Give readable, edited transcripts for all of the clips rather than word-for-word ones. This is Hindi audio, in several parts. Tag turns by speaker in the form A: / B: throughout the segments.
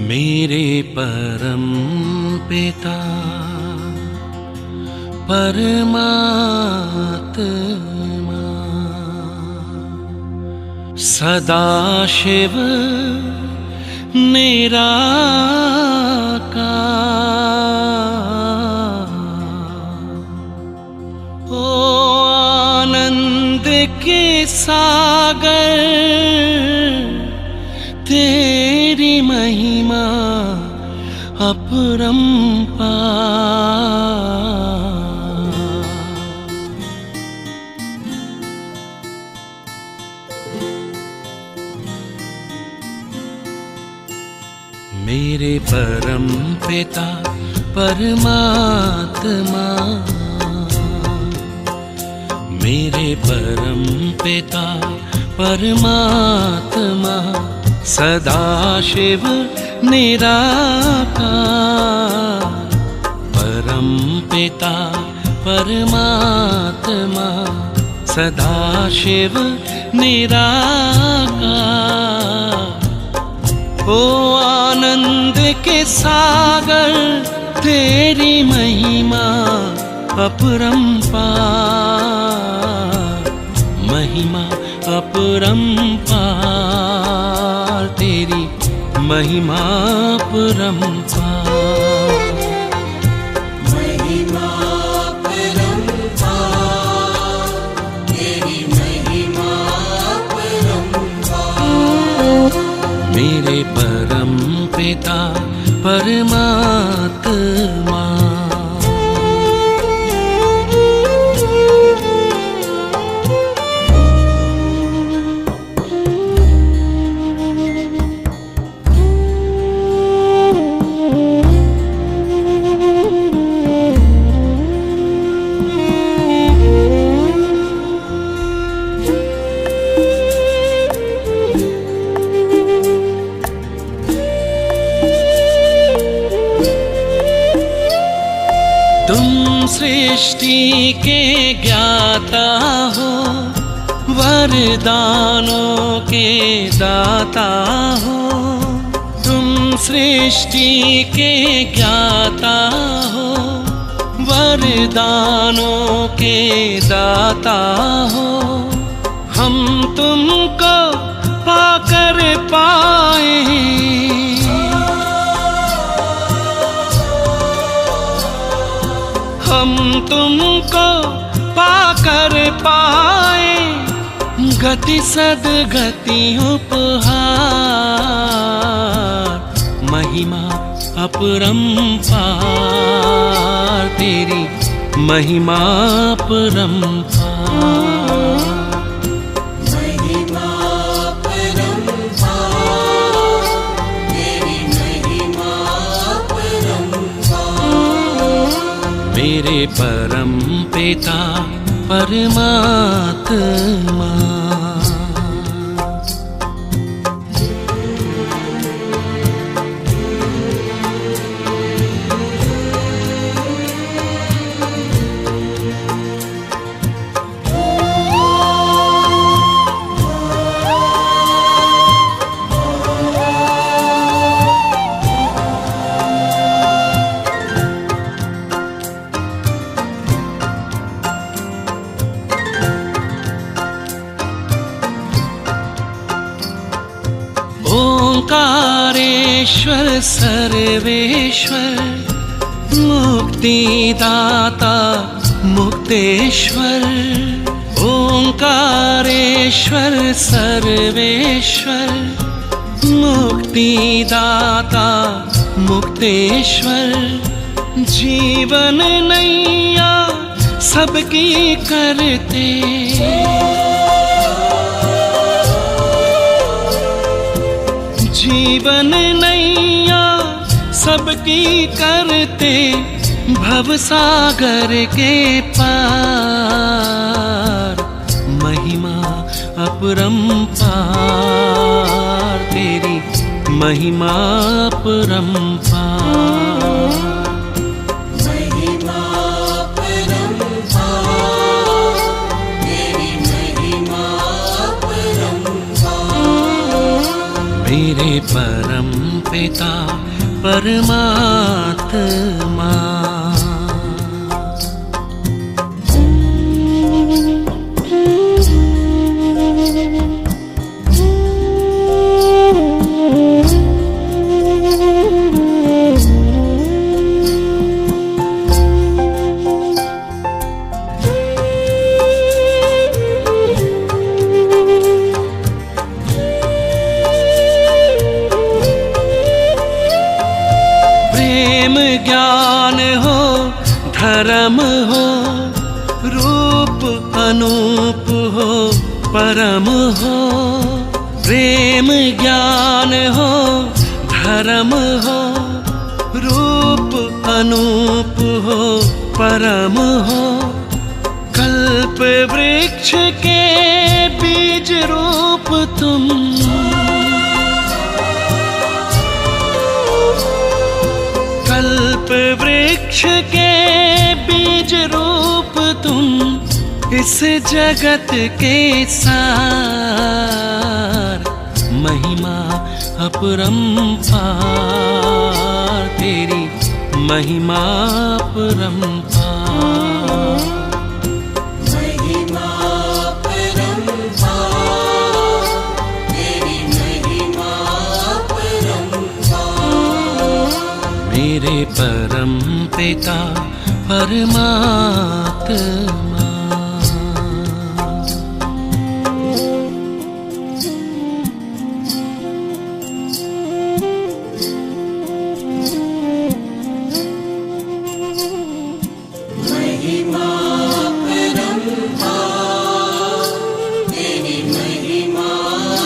A: मेरे परम पिता परमात्मा सदाशिव निराकार, ओ आनंद के सागर तेरी महिमा अपरंपार। मेरे परम पिता परमात्मा, मेरे परम पिता परमात्मा सदाशिव निराकार, परम पिता परमात्मा सदाशिव निराकार, ओ आनंद के सागर तेरी महिमा अपरंपार, महिमा अपरंपार, तेरी महिमा अपरंपार।
B: महिमा अपरंपार, तेरी महिमा अपरंपार।
A: मेरे परम पिता परमात्मा, तुम सृष्टि के ज्ञाता हो, वरदानों के दाता हो। तुम सृष्टि के ज्ञाता हो, वरदानों के दाता हो। हम तुमको पाकर पाए, हम तुमको पाकर पाए, गति सद्गति उपहार, महिमा अपरंपार, तेरी महिमा अपरंपार।
B: महिमा अपरंपार, तेरी महिमा अपरंपार।
A: मेरे परम पिता परमात्मा, ओंकारेश्वर सर्वेश्वर, मुक्तिदाता मुक्तेश्वर। ओंकारेश्वर सर्वेश्वर, मुक्तिदाता मुक्तेश्वर। जीवन नैया सबकी करते, जीवन नैया सबकी करते, भवसागर के पार, महिमा अपरंपार, तेरी महिमा अपरंपार।
B: महिमा अपरंपार, तेरी महिमा अपरंपार।
A: मेरे परम पिता परमात्मा। ज्ञान हो धर्म हो रूप अनूप हो परम हो। प्रेम ज्ञान हो धर्म हो रूप अनूप हो परम हो। कल्प वृक्ष के बीज रूप तुम, कल्प वृक्ष के बीज रूप तुम। इस जगत के सार महिमा अपरंपार, तेरी महिमा अपरंपार।
B: महिमा अपरंपार, तेरी महिमा अपरंपार।
A: मेरे परम पिता परमात्मा।
B: महिमा अपरंपार, तेरी महिमा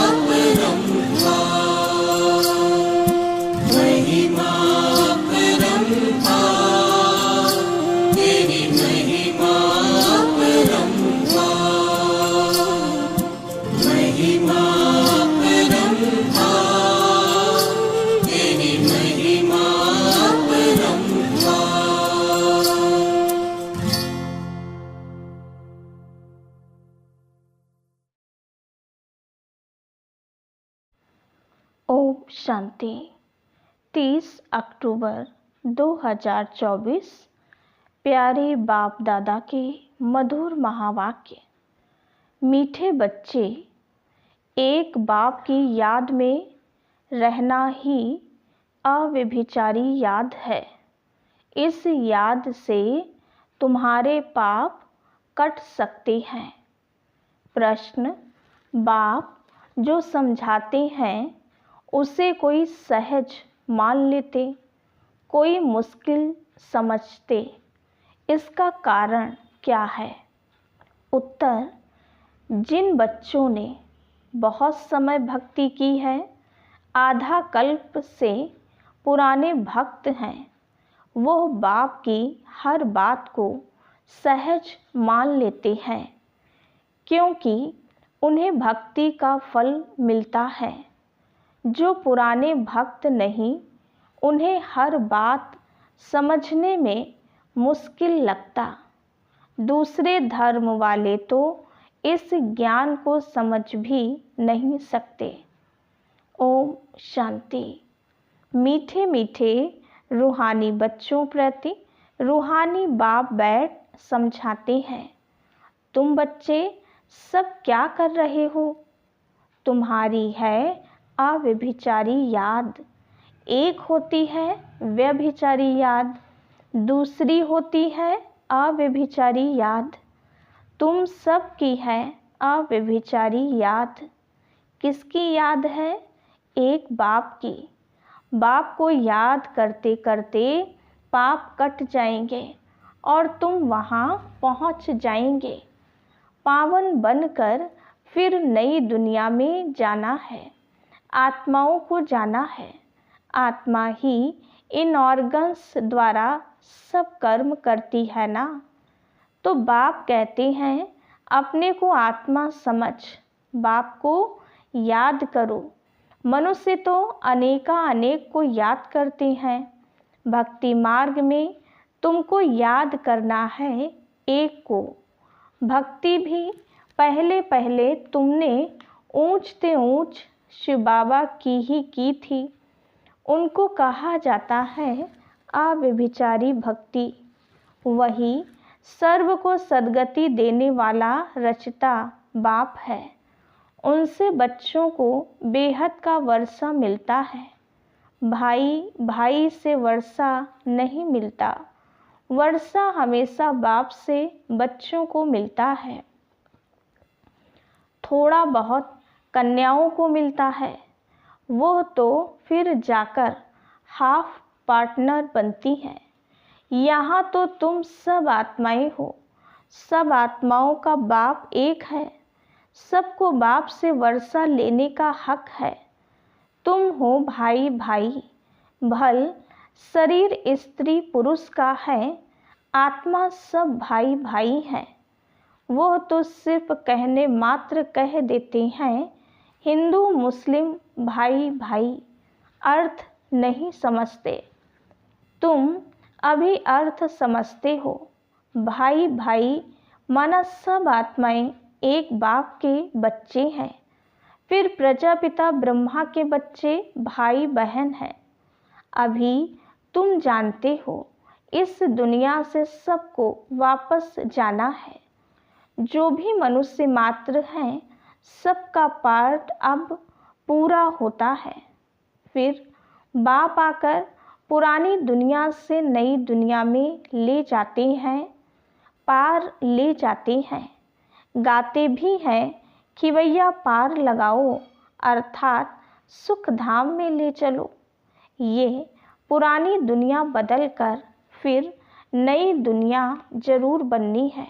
B: अपरंपार। महिमा अपरंपार, तेरी महिमा अपरंपार। महिमा अपरंपार, तेरी महिमा अपरंपार।
C: ओम शांति। 30 अक्टूबर 2024 प्यारे बाप दादा के मधुर महावाक्य। मीठे बच्चे, एक बाप की याद में रहना ही अव्यभिचारी याद है। इस याद से तुम्हारे पाप कट सकते हैं। प्रश्न: बाप जो समझाते हैं उसे कोई सहज मान लेते, कोई मुश्किल समझते, इसका कारण क्या है? उत्तर: जिन बच्चों ने बहुत समय भक्ति की है, आधा कल्प से पुराने भक्त हैं, वो बाप की हर बात को सहज मान लेते हैं, क्योंकि उन्हें भक्ति का फल मिलता है। जो पुराने भक्त नहीं, उन्हें हर बात समझने में मुश्किल लगता। दूसरे धर्म वाले तो इस ज्ञान को समझ भी नहीं सकते। ओम शांति। मीठे मीठे रूहानी बच्चों प्रति रूहानी बाप बैठ समझाते हैं। तुम बच्चे सब क्या कर रहे हो? तुम्हारी है अव्यभिचारी याद। एक होती है व्यभिचारी याद, दूसरी होती है अव्यभिचारी याद। तुम सब की है अव्यभिचारी याद। किसकी याद है? एक बाप की। बाप को याद करते करते पाप कट जाएंगे और तुम वहाँ पहुँच जाएंगे। पावन बनकर फिर नई दुनिया में जाना है। आत्माओं को जाना है। आत्मा ही इन ऑर्गन्स द्वारा सब कर्म करती है ना। तो बाप कहते हैं अपने को आत्मा समझ, बाप को याद करो। मनुष्य तो अनेक को याद करते हैं। भक्ति मार्ग में तुमको याद करना है एक को। भक्ति भी पहले पहले तुमने ऊंचते ऊंच शिव बाबा की ही की थी। उनको कहा जाता है अव्यभिचारी भक्ति। वही सर्व को सद्गति देने वाला रचता बाप है। उनसे बच्चों को बेहद का वर्षा मिलता है। भाई भाई से वर्षा नहीं मिलता। वर्षा हमेशा बाप से बच्चों को मिलता है। थोड़ा बहुत कन्याओं को मिलता है, वो तो फिर जाकर हाफ पार्टनर बनती हैं। यहाँ तो तुम सब आत्माएं हो। सब आत्माओं का बाप एक है। सबको बाप से वर्षा लेने का हक है। तुम हो भाई भाई। भल शरीर स्त्री पुरुष का है, आत्मा सब भाई भाई है। वो तो सिर्फ कहने मात्र कह देते हैं हिंदू मुस्लिम भाई भाई, अर्थ नहीं समझते। तुम अभी अर्थ समझते हो। भाई भाई माना सब आत्माएं एक बाप के बच्चे हैं। फिर प्रजापिता ब्रह्मा के बच्चे भाई बहन हैं। अभी तुम जानते हो इस दुनिया से सबको वापस जाना है। जो भी मनुष्य मात्र हैं, सबका पार्ट अब पूरा होता है। फिर बाप आकर पुरानी दुनिया से नई दुनिया में ले जाते हैं, पार ले जाते हैं। गाते भी हैं कि भैया पार लगाओ, अर्थात सुख धाम में ले चलो। ये पुरानी दुनिया बदल कर फिर नई दुनिया जरूर बननी है।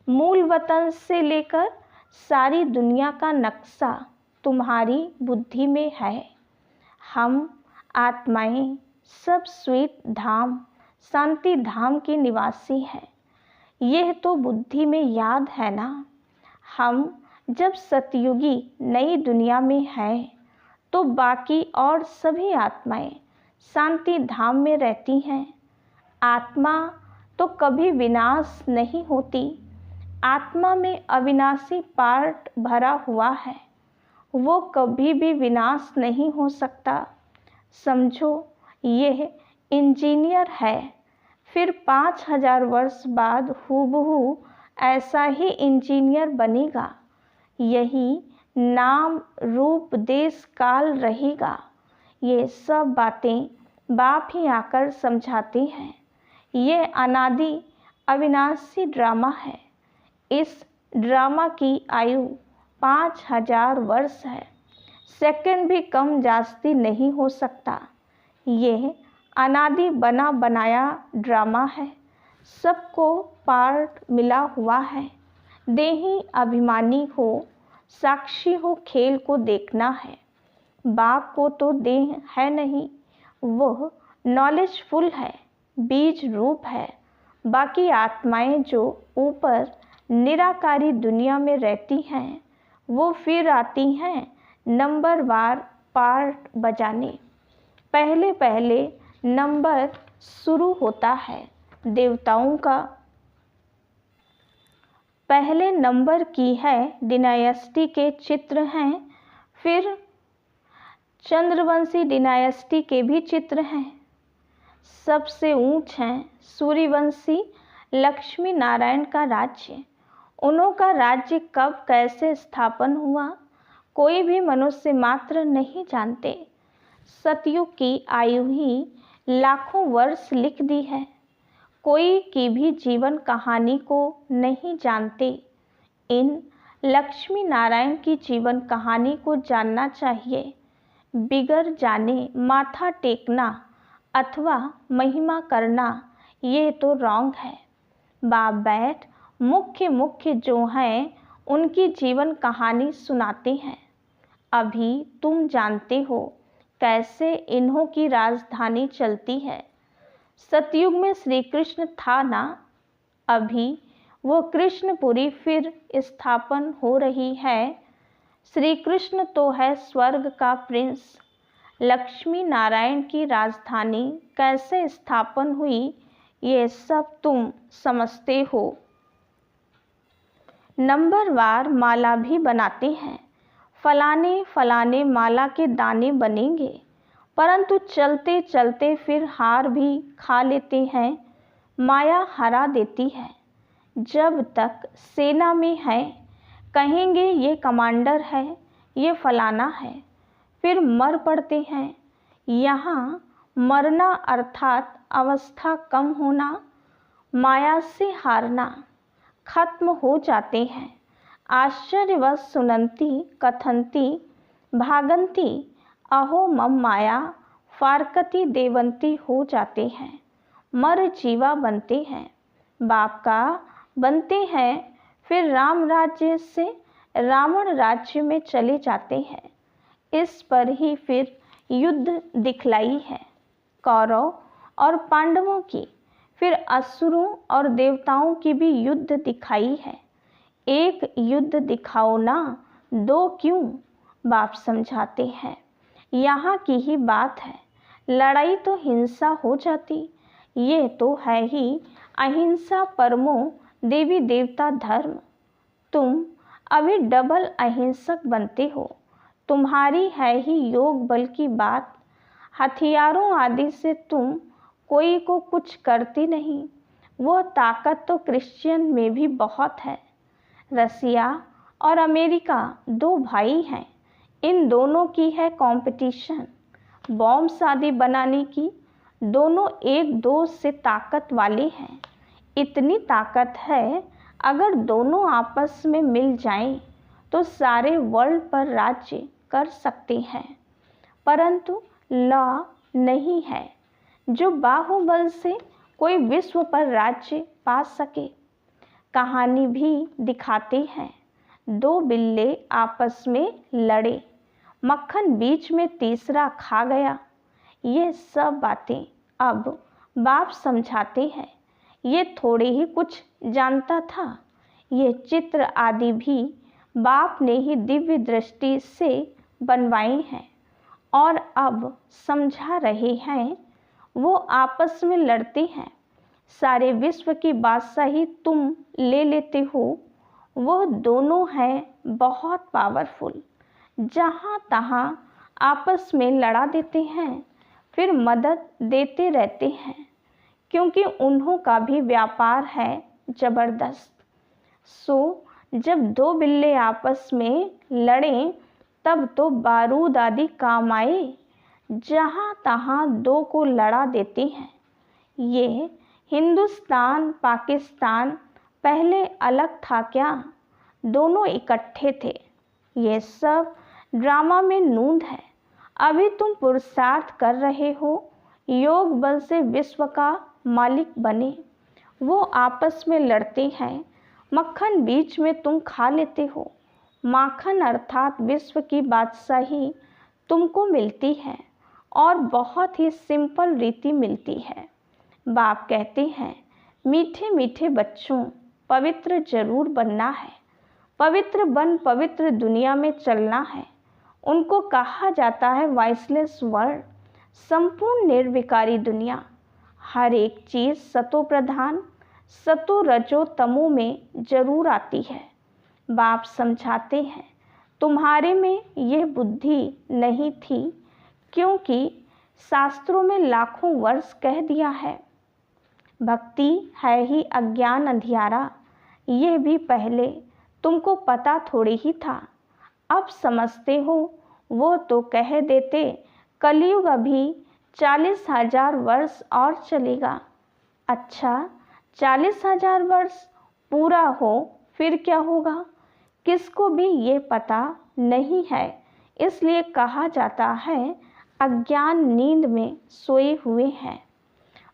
C: मूल वतन से लेकर सारी दुनिया का नक्शा तुम्हारी बुद्धि में है। हम आत्माएं सब स्वीट धाम, शांति धाम के निवासी हैं। यह तो बुद्धि में याद है ना। हम जब सतयुगी नई दुनिया में हैं, तो बाकी और सभी आत्माएं शांति धाम में रहती हैं। आत्मा तो कभी विनाश नहीं होती। आत्मा में अविनाशी पार्ट भरा हुआ है। वो कभी भी विनाश नहीं हो सकता। समझो यह इंजीनियर है। फिर 5000 वर्ष बाद हूबहू ऐसा ही इंजीनियर बनेगा। यही नाम रूप देश काल रहेगा। ये सब बातें बाप ही आकर समझाते हैं। ये अनादि अविनाशी ड्रामा है। इस ड्रामा की आयु 5000 वर्ष है। सेकंड भी कम जास्ती नहीं हो सकता। यह अनादि बना बनाया ड्रामा है। सबको पार्ट मिला हुआ है। देही अभिमानी हो, साक्षी हो, खेल को देखना है। बाप को तो देह है नहीं, वह नॉलेजफुल है, बीज रूप है। बाकी आत्माएं जो ऊपर निराकारी दुनिया में रहती हैं, वो फिर आती हैं नंबरवार पार्ट बजाने। पहले पहले नंबर शुरू होता है देवताओं का। पहले नंबर की है डिनायस्टी के चित्र हैं। फिर चंद्रवंशी डिनायस्टी के भी चित्र हैं। सबसे ऊंच हैं सूर्यवंशी लक्ष्मी नारायण का राज्य। उन्हों का राज्य कब कैसे स्थापन हुआ, कोई भी मनुष्य मात्र नहीं जानते। सतयुग की आयु ही लाखों वर्ष लिख दी है। कोई की भी जीवन कहानी को नहीं जानते। इन लक्ष्मी नारायण की जीवन कहानी को जानना चाहिए। बिगर जाने माथा टेकना अथवा महिमा करना, ये तो रॉन्ग है। बाप बैठ मुख्य जो हैं उनकी जीवन कहानी सुनाते हैं। अभी तुम जानते हो कैसे इन्हों की राजधानी चलती है। सतयुग में श्री कृष्ण था ना, अभी वो कृष्णपुरी फिर स्थापन हो रही है। श्री कृष्ण तो है स्वर्ग का प्रिंस। लक्ष्मी नारायण की राजधानी कैसे स्थापन हुई, ये सब तुम समझते हो। नंबरवार माला भी बनाते हैं। फलाने फलाने माला के दाने बनेंगे, परंतु चलते चलते फिर हार भी खा लेते हैं। माया हरा देती है। जब तक सेना में है कहेंगे ये कमांडर है, ये फलाना है, फिर मर पड़ते हैं। यहाँ मरना अर्थात अवस्था कम होना, माया से हारना, खत्म हो जाते हैं। आश्चर्यवश सुनंती कथंती भागंती अहो मम माया फारकती देवंती हो जाते हैं। मर जीवा बनते हैं, बाप का बनते हैं, फिर राम राज्य से रावण राज्य में चले जाते हैं। इस पर ही फिर युद्ध दिखलाई है, कौरव और पांडवों की, फिर असुरों और देवताओं की भी युद्ध दिखाई है। एक युद्ध दिखाओ ना, दो क्यों, बाप समझाते हैं। यहाँ की ही बात है, लड़ाई तो हिंसा हो जाती, ये तो है ही अहिंसा परमो देवी देवता धर्म। तुम अभी डबल अहिंसक बनते हो। तुम्हारी है ही योग बल की बात, हथियारों आदि से तुम कोई को कुछ करती नहीं। वो ताकत तो क्रिश्चियन में भी बहुत है। रसिया और अमेरिका दो भाई हैं, इन दोनों की है कंपटीशन बॉम्ब आदि बनाने की। दोनों एक दो से ताकत वाले हैं। इतनी ताकत है, अगर दोनों आपस में मिल जाएं तो सारे वर्ल्ड पर राज्य कर सकते हैं, परंतु लॉ नहीं है जो बाहुबल से कोई विश्व पर राज्य पा सके। कहानी भी दिखाते हैं, दो बिल्ले आपस में लड़े, मक्खन बीच में तीसरा खा गया। ये सब बातें अब बाप समझाते हैं। ये थोड़े ही कुछ जानता था। ये चित्र आदि भी बाप ने ही दिव्य दृष्टि से बनवाए हैं और अब समझा रहे हैं। वो आपस में लड़ते हैं, सारे विश्व की बादशाही तुम ले लेते हो। वो दोनों हैं बहुत पावरफुल, जहाँ तहाँ आपस में लड़ा देते हैं, फिर मदद देते रहते हैं, क्योंकि उन्हों का भी व्यापार है ज़बरदस्त। सो जब दो बिल्ले आपस में लड़ें तब तो बारूद आदि काम आए, जहाँ तहाँ दो को लड़ा देते हैं। ये हिंदुस्तान पाकिस्तान पहले अलग था क्या? दोनों इकट्ठे थे। ये सब ड्रामा में नूंद है। अभी तुम पुरुषार्थ कर रहे हो योग बल से विश्व का मालिक बने। वो आपस में लड़ते हैं, मक्खन बीच में तुम खा लेते हो। माखन अर्थात विश्व की बादशाही तुमको मिलती है और बहुत ही सिंपल रीति मिलती है। बाप कहते हैं, मीठे मीठे बच्चों, पवित्र जरूर बनना है। पवित्र बन पवित्र दुनिया में चलना है। उनको कहा जाता है वाइसलेस वर्ल्ड, संपूर्ण निर्विकारी दुनिया। हर एक चीज़ सतो प्रधान, सतो रजो तमो में जरूर आती है। बाप समझाते हैं, तुम्हारे में यह बुद्धि नहीं थी, क्योंकि शास्त्रों में लाखों वर्ष कह दिया है। भक्ति है ही अज्ञान अंधियारा, यह भी पहले तुमको पता थोड़ी ही था। अब समझते हो, वो तो कह देते कलयुग अभी 40,000 वर्ष और चलेगा। अच्छा, 40,000 वर्ष पूरा हो फिर क्या होगा, किसको भी ये पता नहीं है। इसलिए कहा जाता है अज्ञान नींद में सोए हुए हैं।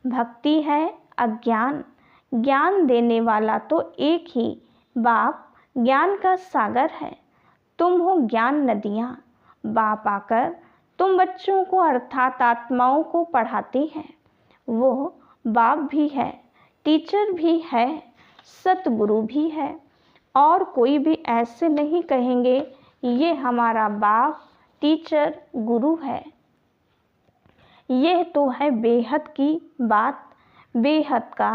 C: भक्ति है अज्ञान, ज्ञान देने वाला तो एक ही बाप ज्ञान का सागर है। तुम हो ज्ञान नदियाँ। बाप आकर तुम बच्चों को अर्थात आत्माओं को पढ़ाते हैं। वो बाप भी है, टीचर भी है, सतगुरु भी है, और कोई भी ऐसे नहीं कहेंगे ये हमारा बाप टीचर गुरु है। यह तो है बेहद की बात। बेहद का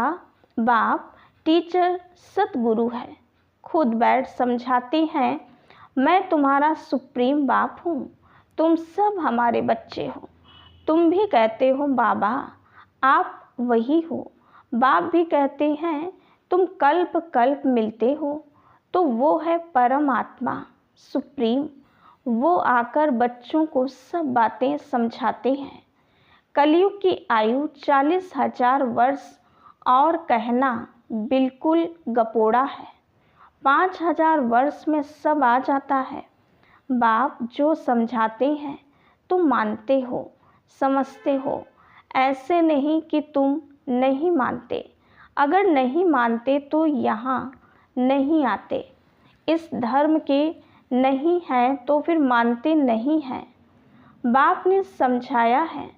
C: बाप टीचर सतगुरु है। खुद बैठ समझाते हैं, मैं तुम्हारा सुप्रीम बाप हूँ, तुम सब हमारे बच्चे हो। तुम भी कहते हो बाबा आप वही हो, बाप भी कहते हैं तुम कल्प कल्प मिलते हो। तो वो है परमात्मा सुप्रीम, वो आकर बच्चों को सब बातें समझाते हैं। कलयुग की आयु 40,000 वर्ष और कहना बिल्कुल गपोड़ा है। 5,000 वर्ष में सब आ जाता है। बाप जो समझाते हैं तुम मानते हो, समझते हो। ऐसे नहीं कि तुम नहीं मानते, अगर नहीं मानते तो यहाँ नहीं आते। इस धर्म के नहीं हैं तो फिर मानते नहीं हैं। बाप ने समझाया है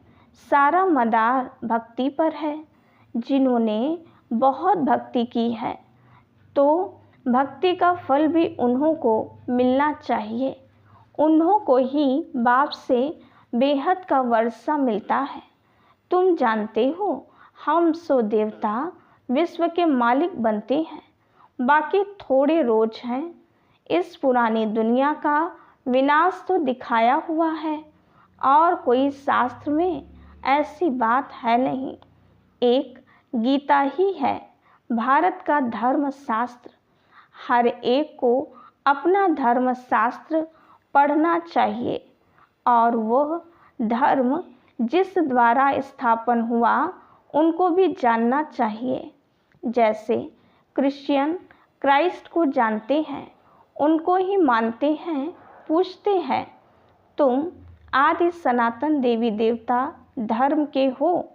C: सारा मदार भक्ति पर है। जिन्होंने बहुत भक्ति की है तो भक्ति का फल भी उन्हों को मिलना चाहिए। उन्हों को ही बाप से बेहद का वर्षा मिलता है। तुम जानते हो हम सो देवता विश्व के मालिक बनते हैं, बाकी थोड़े रोज हैं। इस पुरानी दुनिया का विनाश तो दिखाया हुआ है और कोई शास्त्र में ऐसी बात है नहीं। एक गीता ही है भारत का धर्म शास्त्र। हर एक को अपना धर्म शास्त्र पढ़ना चाहिए और वह धर्म जिस द्वारा स्थापन हुआ उनको भी जानना चाहिए। जैसे क्रिश्चियन क्राइस्ट को जानते हैं, उनको ही मानते हैं, पूछते हैं। तुम आदि सनातन देवी देवता धर्म के हो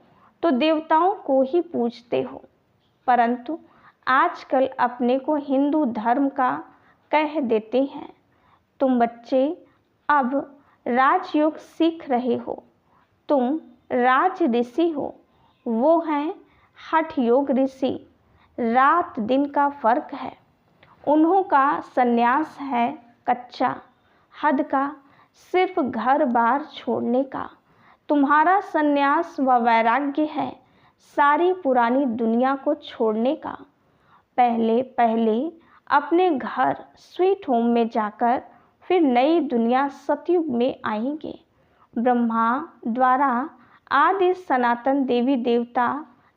C: तो देवताओं को ही पूजते हो, परंतु आजकल अपने को हिंदू धर्म का कह देते हैं। तुम बच्चे अब राजयोग सीख रहे हो, तुम राज ऋषि हो, वो हैं हठ योग ऋषि। रात दिन का फर्क है। उन्हों का संन्यास है कच्चा, हद का, सिर्फ घर बार छोड़ने का। तुम्हारा संन्यास व वैराग्य है सारी पुरानी दुनिया को छोड़ने का। पहले पहले अपने घर स्वीट होम में जाकर फिर नई दुनिया सतयुग में आएंगे। ब्रह्मा द्वारा आदि सनातन देवी देवता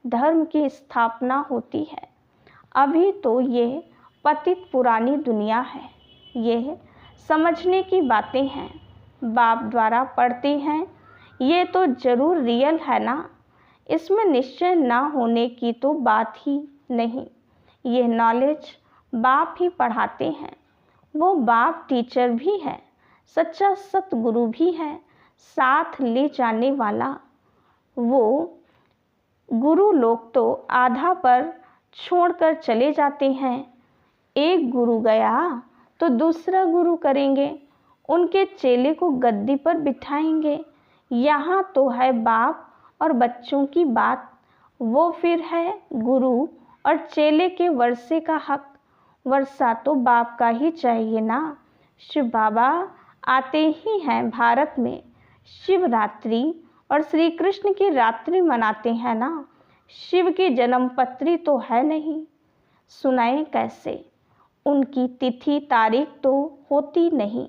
C: धर्म की स्थापना होती है। अभी तो ये पतित पुरानी दुनिया है। यह समझने की बातें हैं, बाप द्वारा पढ़ते हैं। ये तो जरूर रियल है ना, इसमें निश्चय ना होने की तो बात ही नहीं। यह नॉलेज बाप ही पढ़ाते हैं। वो बाप टीचर भी है, सच्चा सतगुरु भी है, साथ ले जाने वाला। वो गुरु लोग तो आधा पर छोड़कर चले जाते हैं। एक गुरु गया तो दूसरा गुरु करेंगे, उनके चेले को गद्दी पर बिठाएंगे। यहाँ तो है बाप और बच्चों की बात। वो फिर है गुरु और चेले के वर्षे का हक। वर्षा तो बाप का ही चाहिए ना। शिव बाबा आते ही हैं भारत में। शिवरात्रि और श्री कृष्ण की रात्रि मनाते हैं ना। शिव की जन्मपत्री तो है नहीं, सुनाएं कैसे? उनकी तिथि तारीख तो होती नहीं।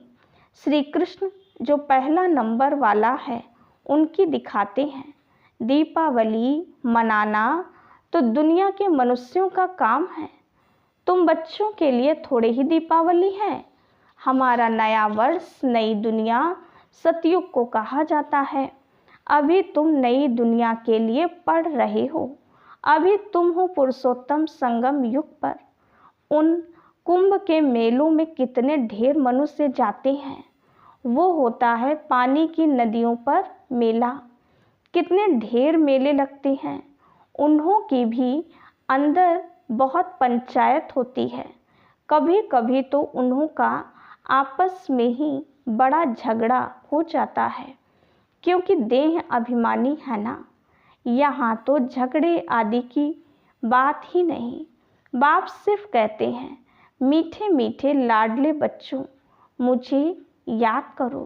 C: श्री कृष्ण जो पहला नंबर वाला है उनकी दिखाते हैं। दीपावली मनाना तो दुनिया के मनुष्यों का काम है। तुम बच्चों के लिए थोड़े ही दीपावली है। हमारा नया वर्ष, नई दुनिया सतयुग को कहा जाता है। अभी तुम नई दुनिया के लिए पढ़ रहे हो। अभी तुम हो पुरुषोत्तम संगम युग पर। उन कुंभ के मेलों में कितने ढेर मनुष्य जाते हैं। वो होता है पानी की नदियों पर मेला। कितने ढेर मेले लगते हैं। उन्हों की भी अंदर बहुत पंचायत होती है। कभी कभी तो उन्हों का आपस में ही बड़ा झगड़ा हो जाता है, क्योंकि देह अभिमानी है ना। यहाँ तो झगड़े आदि की बात ही नहीं। बाप सिर्फ कहते हैं, मीठे मीठे लाडले बच्चों, मुझे याद करो।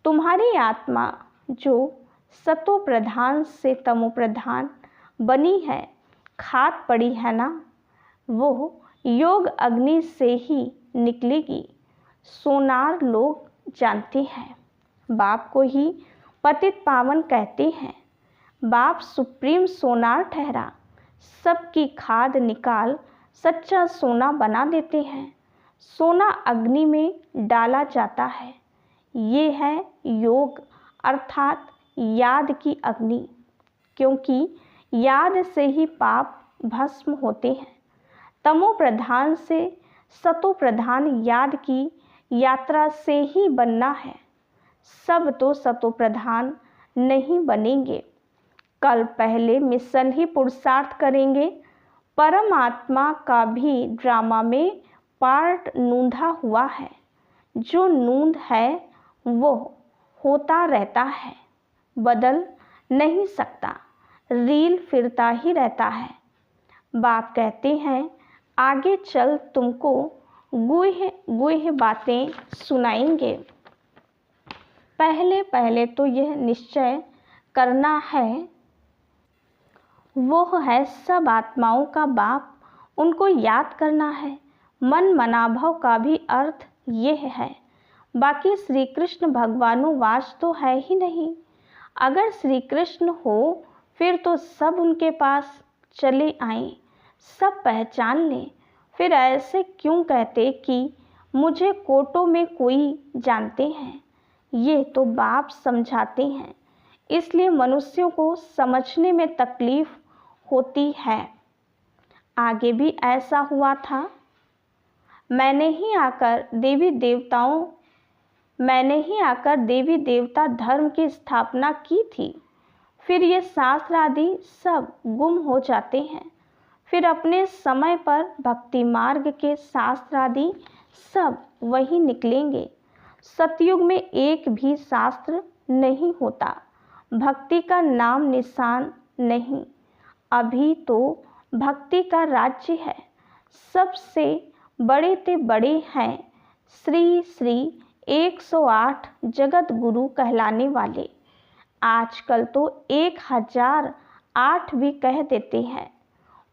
C: तुम्हारी आत्मा जो सतो प्रधान से तमो प्रधान बनी है, खाद पड़ी है ना, वो योग अग्नि से ही निकलेगी। सोनार लोग जानते हैं। बाप को ही पतित पावन कहते हैं। बाप सुप्रीम सोनार ठहरा, सबकी खाद निकाल सच्चा सोना बना देते हैं। सोना अग्नि में डाला जाता है। ये है योग अर्थात याद की अग्नि, क्योंकि याद से ही पाप भस्म होते हैं। तमो प्रधान से सतो प्रधान याद की यात्रा से ही बनना है। सब तो सतो प्रधान नहीं बनेंगे। कल पहले मिशन ही पुरुषार्थ करेंगे। परमात्मा का भी ड्रामा में पार्ट नूंधा हुआ है। जो नूंद है वो होता रहता है, बदल नहीं सकता, रील फिरता ही रहता है। बाप कहते हैं आगे चल तुमको गुह्य बातें सुनाएंगे। पहले पहले तो यह निश्चय करना है, वो है सब आत्माओं का बाप, उनको याद करना है। मन मनाभव का भी अर्थ यह है। बाकी श्री कृष्ण भगवानुवाच तो है ही नहीं। अगर श्री कृष्ण हो फिर तो सब उनके पास चले आएं, सब पहचान लें। फिर ऐसे क्यों कहते कि मुझे कोटों में कोई जानते हैं। ये तो बाप समझाते हैं, इसलिए मनुष्यों को समझने में तकलीफ होती है। आगे भी ऐसा हुआ था। मैंने ही आकर देवी देवता धर्म की स्थापना की थी। फिर ये शास्त्र आदि सब गुम हो जाते हैं। फिर अपने समय पर भक्ति मार्ग के शास्त्र आदि सब वही निकलेंगे। सतयुग में एक भी शास्त्र नहीं होता, भक्ति का नाम निशान नहीं। अभी तो भक्ति का राज्य है। सबसे बड़े ते बड़े हैं श्री श्री 108 जगत गुरु कहलाने वाले। आजकल तो 1008 भी कह देते हैं।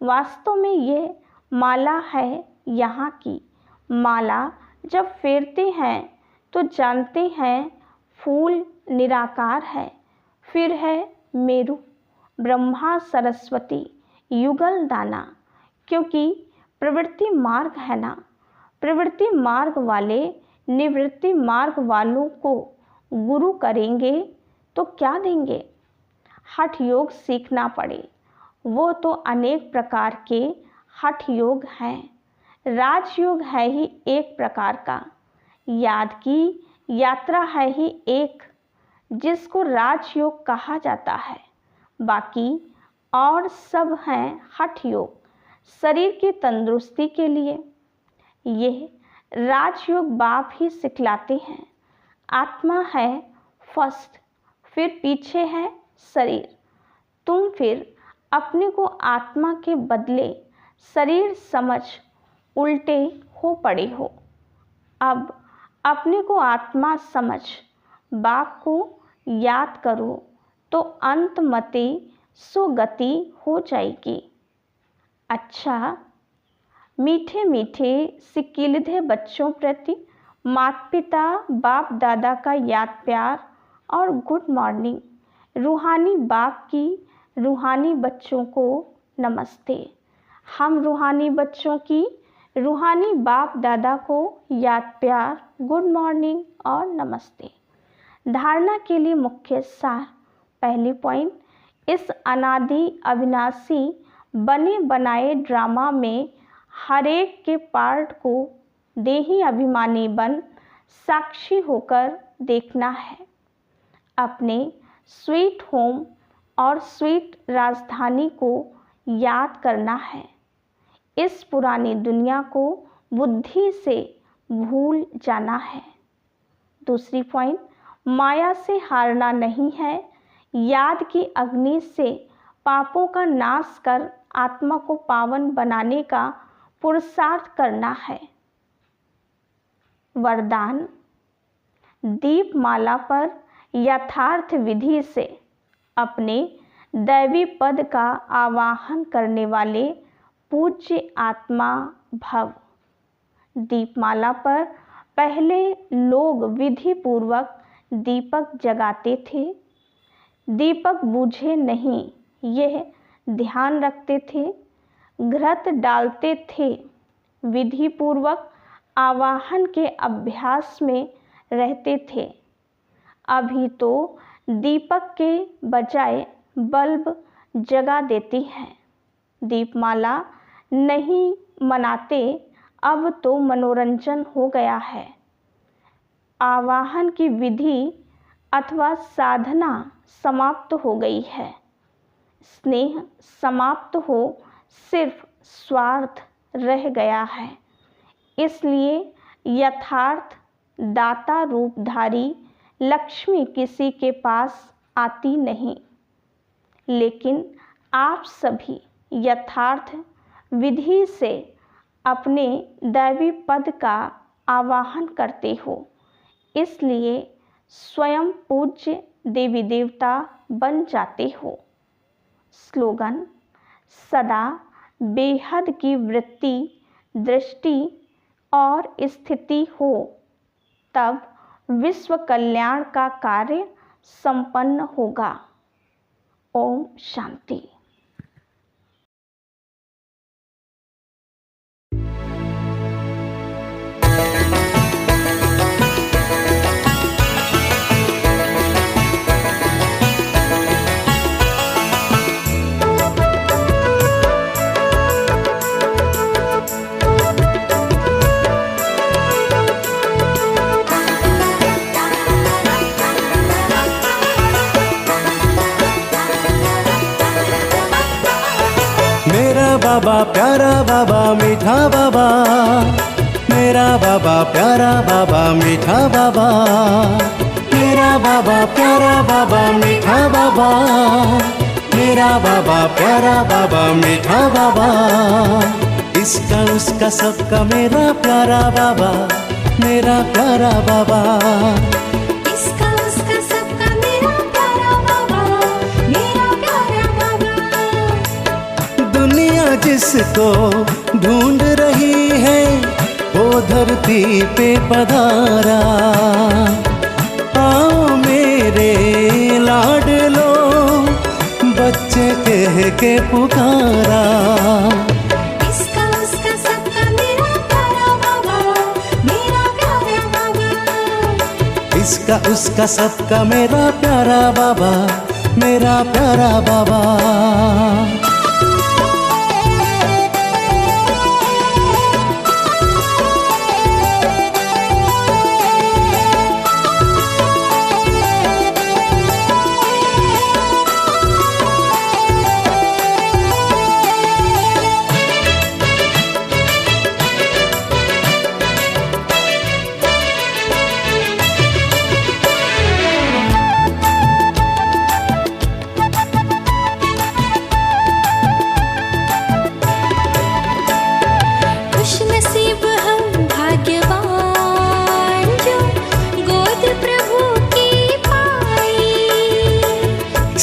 C: वास्तव में ये माला है यहाँ की। माला जब फेरते हैं तो जानते हैं फूल निराकार है। फिर है मेरु, ब्रह्मा, सरस्वती, युगल दाना, क्योंकि प्रवृत्ति मार्ग है ना। प्रवृत्ति मार्ग वाले निवृत्ति मार्ग वालों को गुरु करेंगे तो क्या देंगे। हठ योग सीखना पड़े, वो तो अनेक प्रकार के हठ योग हैं। राजयोग है ही एक प्रकार का, याद की यात्रा है ही एक, जिसको राजयोग कहा जाता है। बाकी और सब हैं हठ योग, शरीर की तंदुरुस्ती के लिए। यह राजयोग बाप ही सिखलाते हैं। आत्मा है फर्स्ट, फिर पीछे है शरीर। तुम फिर अपने को आत्मा के बदले शरीर समझ उल्टे हो पड़े हो। अब अपने को आत्मा समझ बाप को याद करो तो अंत मते सुगति हो जाएगी। अच्छा, मीठे मीठे सिकिलधे बच्चों प्रति माता पिता बाप दादा का याद प्यार और गुड मॉर्निंग। रूहानी बाप की रूहानी बच्चों को नमस्ते। हम रूहानी बच्चों की रूहानी बाप दादा को याद प्यार, गुड मॉर्निंग और नमस्ते। धारणा के लिए मुख्य सार। पहली पॉइंट, इस अनादि अविनाशी बने बनाए ड्रामा में हर एक के पार्ट को देही अभिमानी बन साक्षी होकर देखना है। अपने स्वीट होम और स्वीट राजधानी को याद करना है। इस पुरानी दुनिया को बुद्धि से भूल जाना है। दूसरी पॉइंट, माया से हारना नहीं है, याद की अग्नि से पापों का नाश कर आत्मा को पावन बनाने का पुरुषार्थ करना है। वरदान, दीपमाला पर यथार्थ विधि से अपने दैवी पद का आवाहन करने वाले पूज्य आत्मा भव। दीपमाला पर पहले लोग विधि पूर्वक दीपक जगाते थे, दीपक बुझे नहीं यह ध्यान रखते थे, घृत डालते थे, विधि पूर्वक आवाहन के अभ्यास में रहते थे। अभी तो दीपक के बजाय बल्ब जगा देती हैं, दीपमाला नहीं मनाते, अब तो मनोरंजन हो गया है। आवाहन की विधि अथवा साधना समाप्त हो गई है, स्नेह समाप्त हो सिर्फ स्वार्थ रह गया है। इसलिए यथार्थ दाता रूपधारी लक्ष्मी किसी के पास आती नहीं, लेकिन आप सभी यथार्थ विधि से अपने दैवी पद का आवाहन करते हो, इसलिए स्वयं पूज्य देवी देवता बन जाते हो। स्लोगन: सदा बेहद की वृत्ति, दृष्टि और स्थिति हो, तब विश्व कल्याण का कार्य संपन्न होगा। ओम शांति।
D: बाबा प्यारा बाबा मीठा बाबा, मेरा बाबा प्यारा बाबा मीठा बाबा, मेरा बाबा प्यारा बाबा मीठा बाबा, मेरा बाबा प्यारा बाबा मीठा बाबा। इसका उसका सबका मेरा प्यारा बाबा, मेरा प्यारा बाबा।
E: इसका उसका सबका मेरा प्यारा बाबा, मेरा प्यारा बाबा।
D: दुनिया जिसको ढूंढ रही है वो धरती पे पधारा, आओ मेरे लाडलो बच्चे कह के पुकारा।
E: इसका उसका सबका मेरा प्यारा बाबा, मेरा प्यारा बाबा।
D: इसका उसका सबका मेरा प्यारा बाबा, मेरा प्यारा बाबा।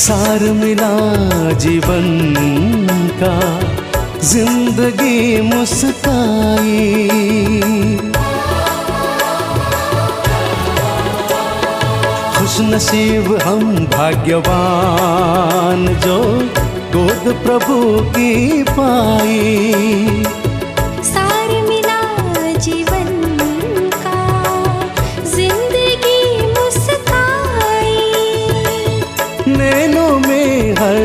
D: सार मिला जीवन का, जिंदगी मुस्काई। खुश नसीब हम भाग्यवान जो गोद प्रभु की पाई।
E: सार मिला जीवन का, जिंदगी मुस्काई।
D: नैनों में हर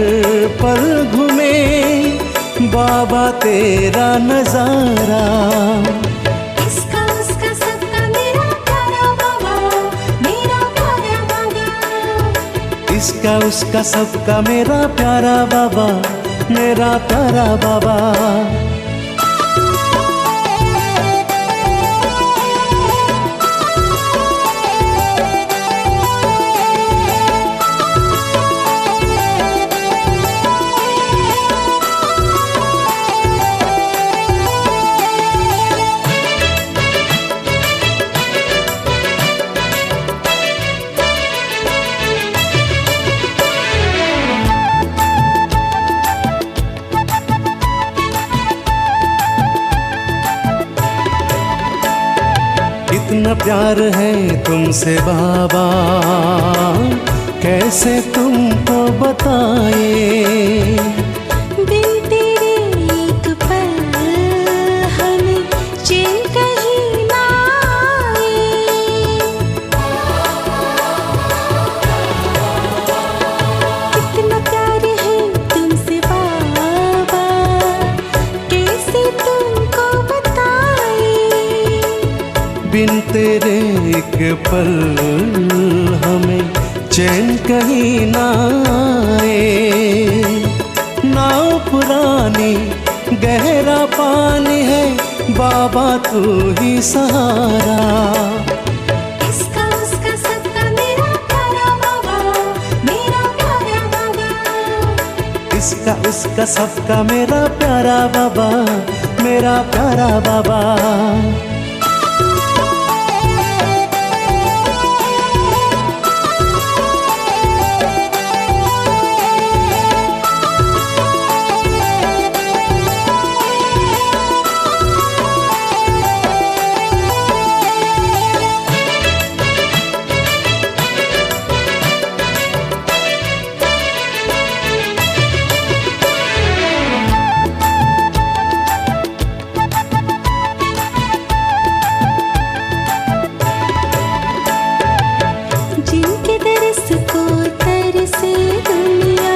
D: पल घूमे बाबा तेरा नजारा।
E: इसका उसका सबका मेरा प्यारा बाबा, मेरा प्यारा बाबा।
D: इसका उसका सबका मेरा प्यारा बाबा, मेरा प्यारा बाबा। प्यार है तुमसे बाबा, कैसे तुमको बताए।
E: बिन तेरे एक पल हमें चैन कहीं ना आए। कितना प्यार है तुमसे बाबा, कैसे तुमको बताए।
D: बिन तेरे एक पल हमें चैन कहीं ना आए। नाव पुरानी गहरा पानी है, बाबा तू ही सहारा।
E: इसका उसका सबका मेरा प्यारा बाबा, मेरा प्यारा बाबा।
D: इसका उसका सबका मेरा प्यारा बाबा, मेरा प्यारा बाबा।
E: जिनके दरस को तरसे दुनिया,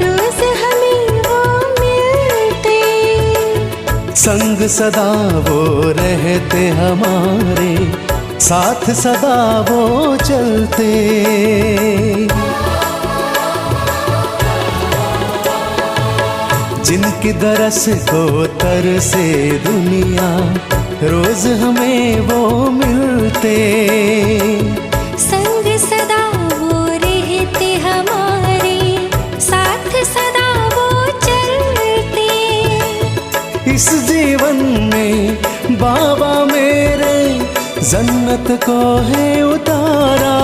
E: रोज हमें वो मिलते।
D: संग सदा वो रहते हमारे, साथ सदा वो चलते। जिनकी दरस को तरसे दुनिया, रोज हमें वो मिलते।
E: संग सदा वो रहते हमारे, साथ सदा वो चलते।
D: इस जीवन में बाबा मेरे जन्नत को है उतारा।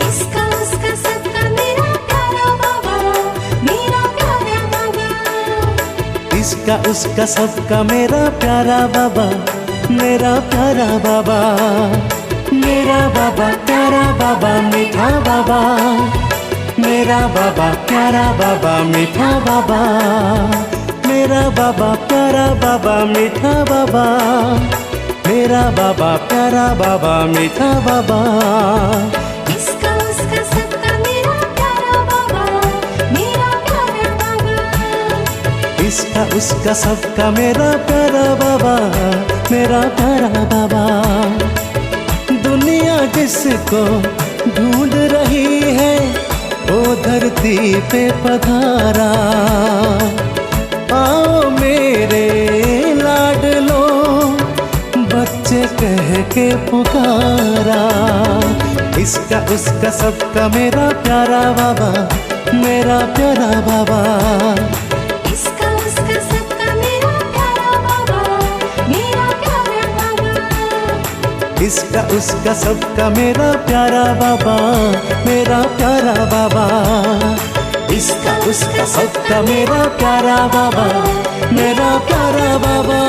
E: इसका उसका सबका मेरा प्यारा बाबा, मेरा प्यारा बाबा।
D: इसका उसका सबका मेरा प्यारा बाबा, मेरा प्यारा बाबा। मेरा बाबा प्यारा बाबा मीठा बाबा, मेरा बाबा प्यारा बाबा मीठा बाबा। मेरा बाबा प्यारा बाबा मीठा बाबा, मेरा बाबा प्यारा बाबा मीठा बाबा।
E: इसका उसका सबका मेरा प्यारा बाबा, मेरा प्यारा बाबा।
D: इसका उसका सबका मेरा प्यारा बाबा, मेरा प्यारा बाबा। दुनिया जिसको ढूंढ रही है, वो धरती पे पधारा। आओ मेरे लाडलो, बच्चे कह के पुकारा। इसका उसका सबका मेरा प्यारा बाबा, मेरा प्यारा बाबा।
E: इसका उसका सबका मेरा प्यारा बाबा, मेरा प्यारा बाबा।
D: इसका उसका सबका मेरा प्यारा बाबा, मेरा प्यारा बाबा। इसका उसका सबका मेरा प्यारा बाबा, मेरा प्यारा बाबा।